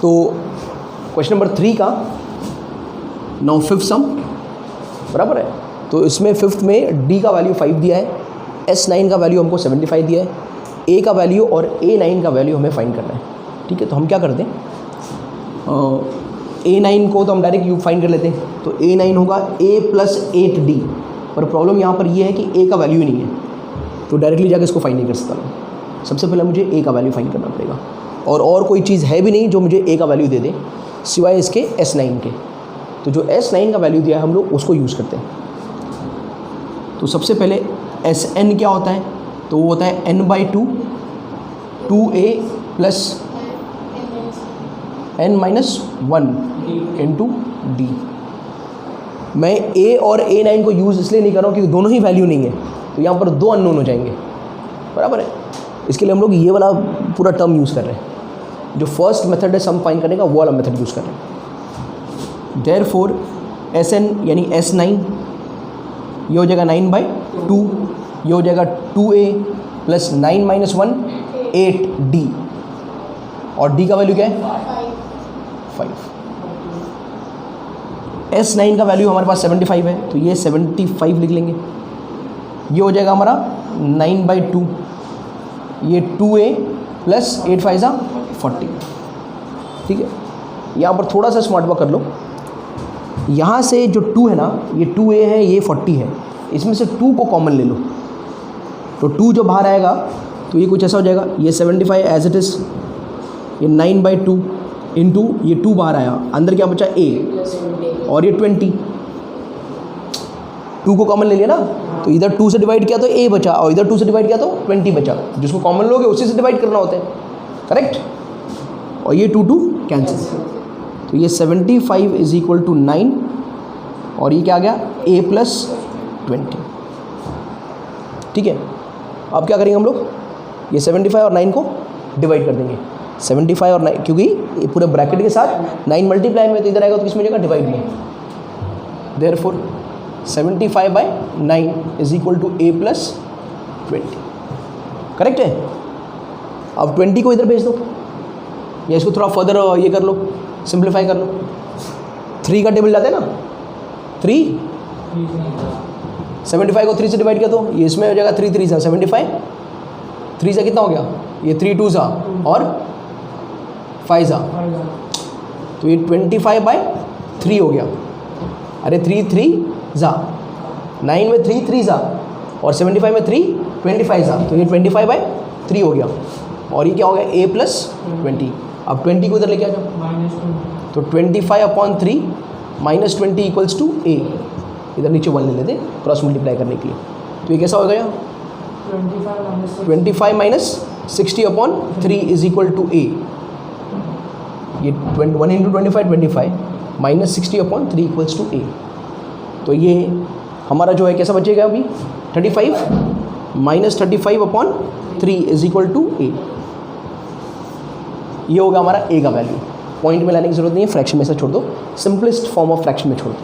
तो question number 3 का now fifth सम बराबर है। तो इसमें फिफ्थ में डी का वैल्यू 5 दिया है, S9 का वैल्यू हमको 75 दिया है, ए का वैल्यू और A9 का वैल्यू हमें फाइंड करना है। ठीक है, तो हम क्या करते हैं, A9 को तो हम डायरेक्ट फाइंड कर लेते हैं। तो A9 होगा A + 8D, पर प्रॉब्लम यहाँ पर ये है कि A का वैल्यू ही नहीं है, तो डायरेक्टली जाकर इसको फाइंड नहीं कर सकता मैं। सबसे पहले मुझे A का वैल्यू फाइंड करना पड़ेगा, और कोई चीज़ है भी नहीं जो मुझे A का वैल्यू दे दे सिवाय इसके S9 के। तो जो S9 का वैल्यू दिया है हम लोग उसको यूज़ करते हैं। तो सबसे पहले Sn क्या होता है, तो वो होता है n/2 2a + n-1 into D. मैं A और A9 को यूज़ इसलिए नहीं कर रहा हूँ क्योंकि दोनों ही वैल्यू नहीं है, तो यहाँ पर 2 अननोन हो जाएंगे बराबर है। इसके लिए हम लोग ये वाला पूरा टर्म यूज़ कर रहे हैं, जो फर्स्ट मेथड है सम फाइंड करने का वो वाला मेथड यूज़ कर रहे हैं। देयरफॉर Sn यानी S9 ये हो जाएगा 9/2, ये हो जाएगा 2a + 9-1 8d, और d का वैल्यू क्या है 5। S9 का वैल्यू हमारे पास 75 है, तो ये 75 लिख लेंगे। ये हो जाएगा हमारा 9/2, ये 2a + 8 = 40। ठीक है, यहाँ पर थोड़ा सा स्मार्ट वर्क कर लो। यहाँ से जो 2 है ना, ये 2a है, ये 40 है, इसमें से 2 को कॉमन ले लो, तो 2 जो बाहर आएगा तो ये कुछ ऐसा हो जाएगा, ये 75 एज इट इज़, ये 9/2 इंटू ये 2 बाहर आया, अंदर क्या बचा a, और ये 20, 2 को कॉमन ले लिया ना, तो इधर 2 से डिवाइड किया तो a बचा, और इधर 2 से डिवाइड किया तो 20 बचा। जिसको कॉमन लोगे उसी से डिवाइड करना होता है, करेक्ट। और ये 2 कैंसिल, तो ये 75 = 9, और ये क्या आ गया a + 20। ठीक है, अब क्या करेंगे हम लोग, ये 75 और 9 को डिवाइड कर देंगे। 75 और 9, क्योंकि ये पूरे ब्रैकेट के साथ 9 मल्टीप्लाई में, तो इधर आएगा तो किस में जाएगा डिवाइड में। देयरफॉर 75/9 = a + 20, करेक्ट है। अब 20 को इधर भेज दो, या इसको थोड़ा फर्दर ये कर लो, सिंप्लीफाई कर लो। 3 का टेबल जाता है ना, 3 75 को 3 से डिवाइड किया तो ये इसमें हो जाएगा 3 3 सा 75, 3 से कितना हो गया, ये 3 2 सा और 5 सा, तो ये 25/3 हो गया। अरे 3 3 सा 9 में 3 3 सा, और 75 में 3 25 सा, तो ये 25/3 हो गया। और ये क्या हो गया a + 20। अब 20 को इधर लेके आ जाओ, तो 25/3 - 20 = a। इधर नीचे 1 ले लेते क्रॉस मल्टीप्लाई करने के लिए, तो ये कैसा हो गया 25 - 60/3 = a। ये 1 × 25 25 - 60/3 = a। तो ये हमारा जो है कैसा बचेगा अभी 35 - 35/3 = a। ये होगा हमारा a का वैल्यू। पॉइंट में लाने की जरूरत नहीं है, फ्रैक्शन में से छोड़ दो, सिंपलेस्ट फॉर्म ऑफ फ्रैक्शन में छोड़ दो।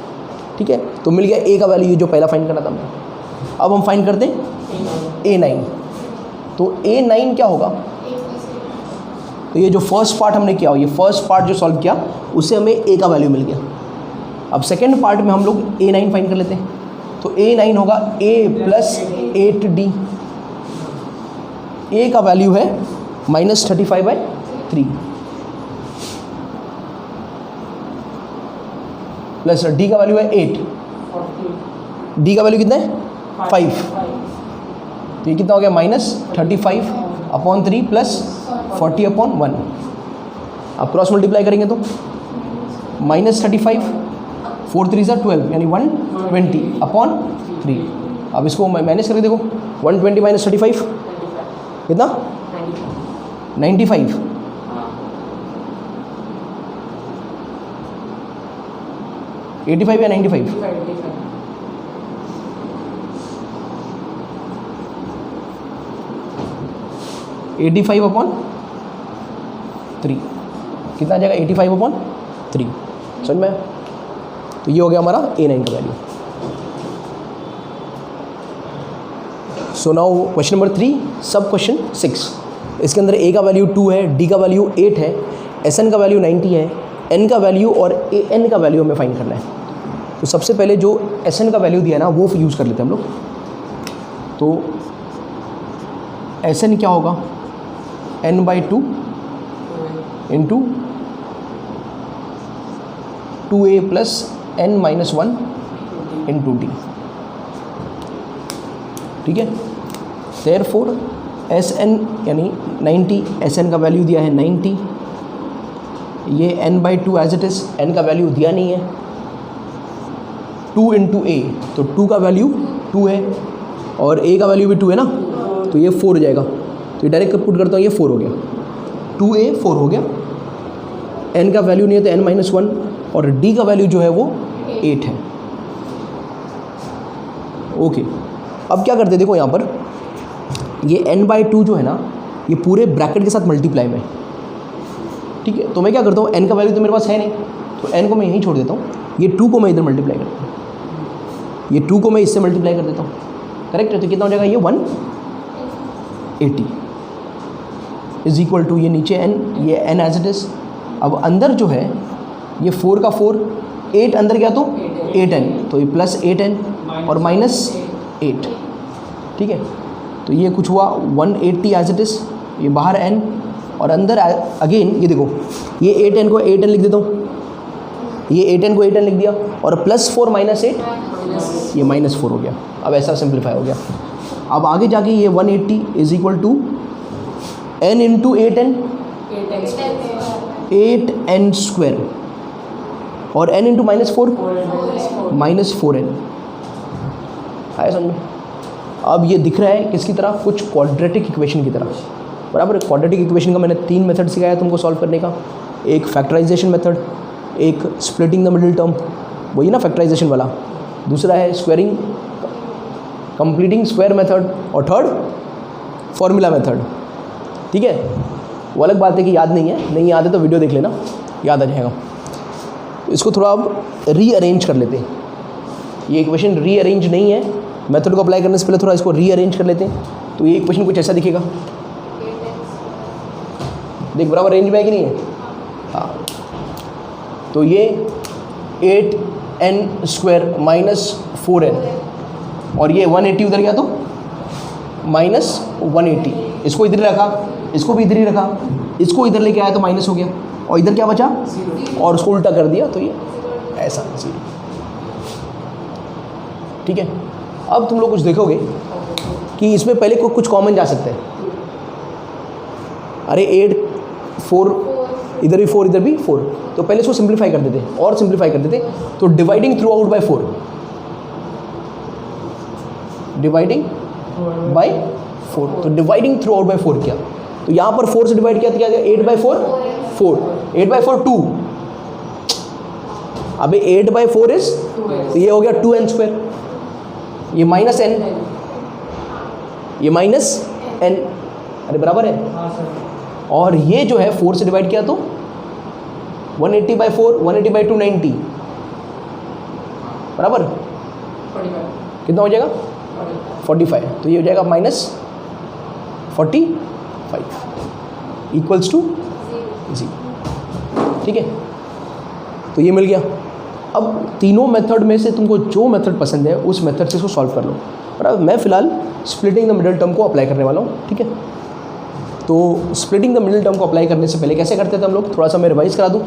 ठीक है, तो मिल गया a का वैल्यू, ये जो पहला फाइंड करना था हमने। अब हम फाइंड करते हैं A9। तो A9 क्या होगा, तो ये जो फर्स्ट पार्ट हमने किया, ये फर्स्ट पार्ट जो सॉल्व किया उससे हमें a का वैल्यू मिल गया। अब सेकेंड पार्ट में हम लोग A9 फाइंड कर लेते हैं। तो A9 होगा a + 8d, a का वैल्यू है -35/3 प्लस d का वैल्यू है 8, d का वैल्यू कितना है 5, तो ये कितना हो गया -35/3 + 40/1। अब क्रॉस मल्टीप्लाई करेंगे तो -35 4 3 = 12 यानी 120/3। अब इसको माइनस करके देखो, 120 - 35 कितना 95। 85 या 95, 85/3 कितना आ जाएगा 85/3, समझ में। तो ये हो गया हमारा A9 का value. So now question number 3, सब क्वेश्चन 6। इसके अंदर A का वैल्यू 2 है, D का वैल्यू 8 है, एस एन का वैल्यू 90 है, एन का वैल्यू और ए एन का वैल्यू हमें फाइंड करना है। तो सबसे पहले जो एस एन का वैल्यू दिया है ना वो यूज़ कर लेते हैं हम लोग। तो एस एन क्या होगा, n/2 into 2a plus n-1 into D, ठीक है। देयरफॉर एस एन यानी 90, एस एन का वैल्यू दिया है 90, ये n/2 as it is, n का वैल्यू दिया नहीं है, 2 इंटू ए, तो 2 का वैल्यू 2 है और a का वैल्यू भी 2 है ना, तो ये 4 हो जाएगा। तो ये डायरेक्ट पुट करता हूँ, ये 4 हो गया, 2a 4 हो गया, n का वैल्यू नहीं है तो n-1 और d का वैल्यू जो है वो 8 है। ओके, अब क्या करते हैं, देखो यहाँ पर ये n/2 जो है ना ये पूरे ब्रैकेट के साथ मल्टीप्लाई में, ठीक है। तो मैं क्या करता हूँ, n का वैल्यू तो मेरे पास है नहीं, तो n को मैं यहीं छोड़ देता हूँ, ये 2 को मैं इधर मल्टीप्लाई करता हूँ, ये 2 को मैं इससे मल्टीप्लाई कर देता हूँ, करेक्ट है। तो कितना हो जाएगा, ये 180 इज इक्वल टू, ये नीचे n, ये n एज इट इज़। अब अंदर जो है ये 4 का 4, 8 अंदर गया तो 8n, तो ये प्लस 8n और माइनस 8, ठीक है। तो ये कुछ हुआ 180 एज इट इज़, ये बाहर n और अंदर अगेन ये देखो, ये 8n को 8n लिख देता हूँ, ये 8n को 8n लिख दिया और प्लस 4 माइनस 8, ये -4 हो गया। अब ऐसा सिंप्लीफाई हो गया। अब आगे जाके ये 180 is equal to n into 8n, 8n square और n इंटू -4, -4n। आया समझ में? अब ये दिख रहा है किसकी तरह, कुछ क्वाड्रेटिक इक्वेशन की तरह, बराबर। क्वाड्रेटिक इक्वेशन का मैंने 3 मेथड सिखाया तुमको सॉल्व करने का, एक फैक्टराइजेशन मेथड, एक स्प्लिटिंग द मिडिल टर्म, वही ना फैक्टराइजेशन वाला, दूसरा है स्क्वायरिंग कंप्लीटिंग स्क्वायर मेथड और थर्ड फॉर्मूला मेथड, ठीक है। वो अलग बात है कि याद नहीं है, नहीं याद है तो वीडियो देख लेना, याद आ जाएगा। इसको थोड़ा अब रीअरेंज कर लेते हैं, ये इक्वेशन रीअरेंज नहीं है, मेथड को अप्लाई करने से पहले थोड़ा इसको रीअरेंज कर लेते हैं। तो ये इक्वेशन कुछ ऐसा दिखेगा, देख बराबर रेंज में है कि नहीं है, हाँ। तो ये 8n स्क्वायर माइनस 4n और ये 180 उधर गया तो -180, इसको इधर रखा, इसको भी इधर ही रखा, इसको इधर लेके आया तो माइनस हो गया और इधर क्या बचा, और उसको उल्टा कर दिया तो ये ऐसा 0, ठीक है। अब तुम लोग कुछ देखोगे कि इसमें पहले कुछ कॉमन जा सकते हैं, अरे 8 4 इधर भी 4 इधर भी 4, तो पहले इसको सिंप्लीफाई कर देते और सिंप्लीफाई कर देते, तो dividing through out by 4, dividing by 4, तो डिवाइडिंग थ्रू आउट बाय 4 किया, तो यहाँ पर 4 से डिवाइड किया तो क्या 8/4 4, 8/4 2, अभी 8/4 इज, तो ये हो गया 2n स्क्वायर, ये माइनस n, ये माइनस n, अरे बराबर है। और ये जो है 4 से डिवाइड किया तो 180/4, 180/2 90, बराबर कितना हो जाएगा 45, तो ये हो जाएगा -45 इक्वल्स टू 0, ठीक है। तो ये मिल गया। अब तीनों मेथड में से तुमको जो मेथड पसंद है उस मेथड से इसको सॉल्व कर लो, बराबर। मैं फ़िलहाल स्प्लिटिंग द मिडिल टर्म को अप्लाई करने वाला हूँ, ठीक है। तो स्प्लिटिंग द मिडिल टर्म को अप्लाई करने से पहले कैसे करते थे हम लोग, थोड़ा सा मैं रिवाइज करा दूँ।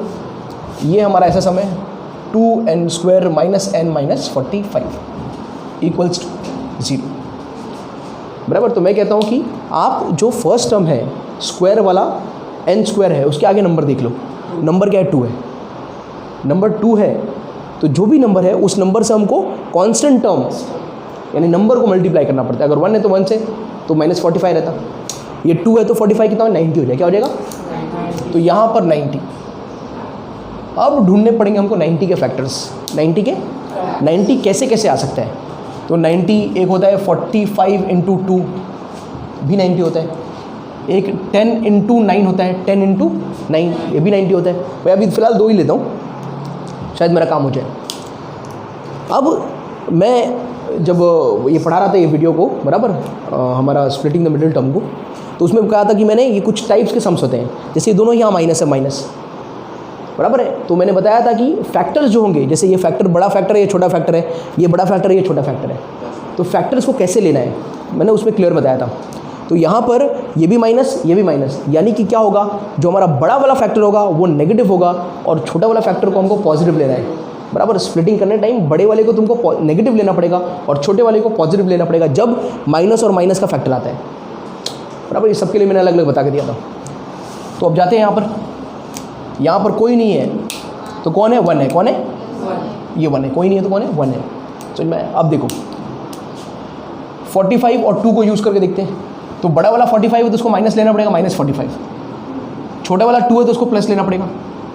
ये हमारा ऐसा सम है 2n square minus n minus 45 equals to 0, बराबर। तो मैं कहता हूँ कि आप जो फर्स्ट टर्म है स्क्वायर वाला n स्क्वायर है उसके आगे नंबर देख लो, नंबर क्या है 2 है, नंबर 2 है तो जो भी नंबर है उस नंबर से हमको कांस्टेंट टर्म यानी नंबर को मल्टीप्लाई करना पड़ता है। अगर 1 है तो 1 से तो -45 रहता, ये 2 है तो 45 कितना 90 हो जाएगा, क्या हो जाएगा, तो यहाँ पर 90। अब ढूंढने पड़ेंगे हमको 90 के फैक्टर्स, 90 कैसे कैसे आ सकता है। तो 90 एक होता है 45 × 2 भी 90 होता है, एक 10 × 9 होता है, 10 × 9 ये भी 90 होता है। मैं अभी फ़िलहाल 2 ही लेता हूँ, शायद मेरा काम हो जाए। अब मैं जब ये पढ़ा रहा था ये वीडियो को, बराबर, हमारा स्प्लिटिंग द मिडिल टर्म को, तो उसमें कहा था कि मैंने ये कुछ टाइप्स के सम्स होते हैं, जैसे ये दोनों यहाँ माइनस है माइनस, बराबर है। तो मैंने बताया था कि फैक्टर्स जो होंगे, जैसे ये फैक्टर बड़ा फैक्टर है, ये छोटा फैक्टर है, ये बड़ा फैक्टर है, ये छोटा फैक्टर है, तो फैक्टर्स को कैसे लेना है मैंने उसमें क्लियर बताया था। तो यहाँ पर ये भी माइनस, ये भी माइनस, यानी कि क्या होगा, जो हमारा बड़ा वाला फैक्टर होगा वो नेगेटिव होगा और छोटा वाला फैक्टर को हमको पॉजिटिव लेना है, बराबर। स्प्लिटिंग करने टाइम बड़े वाले को तुमको नेगेटिव लेना पड़ेगा और छोटे वाले को पॉजिटिव लेना पड़ेगा जब माइनस और माइनस का फैक्टर आता है, बराबर। ये सबके लिए मैंने अलग अलग बता के दिया था। तो अब जाते हैं यहाँ पर कोई नहीं है तो कौन है, 1 है। कौन है, ये 1 है। कोई नहीं है तो कौन है, 1 है। चल मैं अब देखो 45 और 2 को यूज़ करके देखते हैं। तो बड़ा वाला 45 है तो उसको माइनस लेना पड़ेगा, -45। छोटा वाला 2 है तो उसको प्लस लेना पड़ेगा।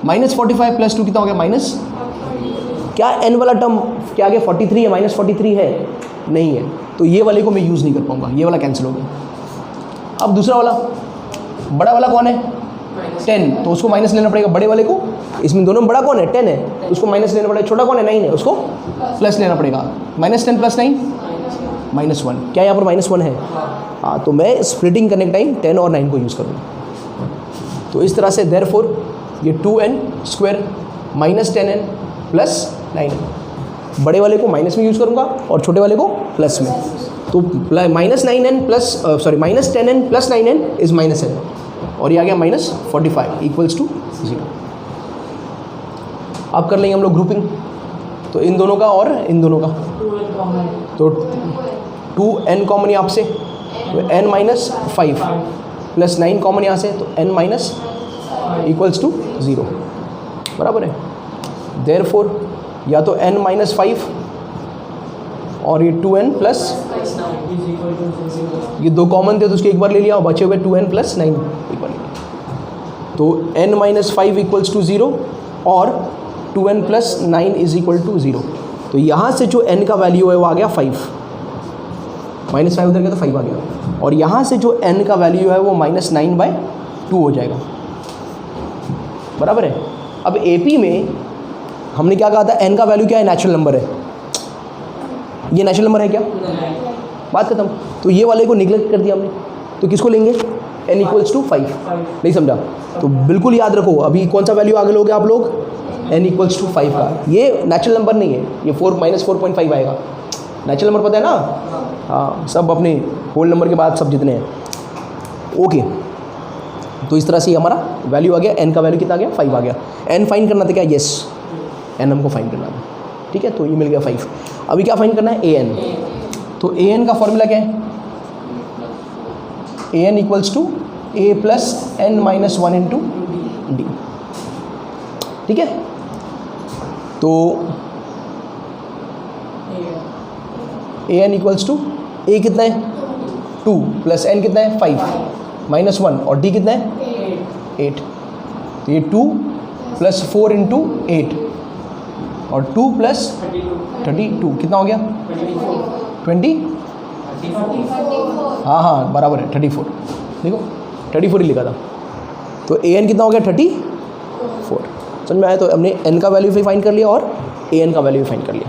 -45 + 2 कितना हो गया, माइनस। क्या n वाला टर्म क्या आ गया, 43 है, -43 है, नहीं है, तो ये वाले को मैं यूज़ नहीं कर पाऊंगा, ये वाला कैंसिल हो गया। अब दूसरा वाला, बड़ा वाला कौन है, 10, तो उसको माइनस लेना पड़ेगा बड़े वाले को। इसमें दोनों में बड़ा कौन है, 10 है, तो उसको माइनस लेना पड़ेगा। छोटा कौन है, 9 है, उसको प्लस लेना पड़ेगा। -10 + 9 -1। क्या यहाँ पर -1 है, हाँ, तो मैं स्प्लिटिंग करने के टाइम 10 और 9 को यूज़ करूँगा। तो इस तरह से देयरफॉर ये 2n² -10n + 9n, बड़े वाले को माइनस में यूज़ करूँगा और छोटे वाले को प्लस में। तो -9n + -10n + 9n is -n, और ये आ गया -45 = 0। अब कर लेंगे हम लोग ग्रुपिंग, तो इन दोनों का और इन दोनों का, तो 2n कॉमन यहाँ से, तो n - 5 + 9 कॉमन यहाँ से, तो n - = 0, बराबर है। देयरफॉर या तो n - 5 और ये 2n + ये 2 कॉमन थे तो उसके एक बार ले लिया, और बचे हुए 2n + 9 एक बार ले लिया। तो n - 5 = 0 और 2n + 9 = 0। तो यहाँ से जो n का वैल्यू है वो आ गया 5, -5 उधर गया तो 5 आ गया, और यहाँ से जो n का वैल्यू है वो -9/2 हो जाएगा, बराबर है। अब AP में हमने क्या कहा था, n का वैल्यू क्या है, नेचुरल नंबर है। ये नेचुरल नंबर है क्या, बात खत्म। तो ये वाले को निगलेक्ट कर दिया हमने, तो किसको लेंगे, n = 5। नहीं समझा, तो बिल्कुल याद रखो, अभी कौन सा वैल्यू आगे लोगे आप लोग, n = 5 का। ये नेचुरल नंबर नहीं है, ये -4.5 आएगा। नेचुरल नंबर पता है ना, हाँ, सब अपने होल नंबर के बाद सब जितने हैं, ओके। तो इस तरह से हमारा वैल्यू आ गया, n का वैल्यू कितना आ गया, 5 आ गया। n फाइंड करना था क्या, यस, n हमको फाइंड करना था, ठीक है। तो ये मिल गया 5। अभी क्या फाइंड करना है, an। तो an का फॉर्मूला क्या है, an = a + n - 1 × d, ठीक है। तो an = a कितना है, 2 + n कितना है, 5 -1, और d कितना है, 8। तो ये 2 + 4 × 8 और 2 + 32 कितना हो गया, 20, हाँ बराबर है 34। देखो 34 ही लिखा था, तो an कितना हो गया, 34। समझ में आया। तो हमने n का वैल्यू भी फाइंड कर लिया और an का वैल्यू भी फाइंड कर लिया।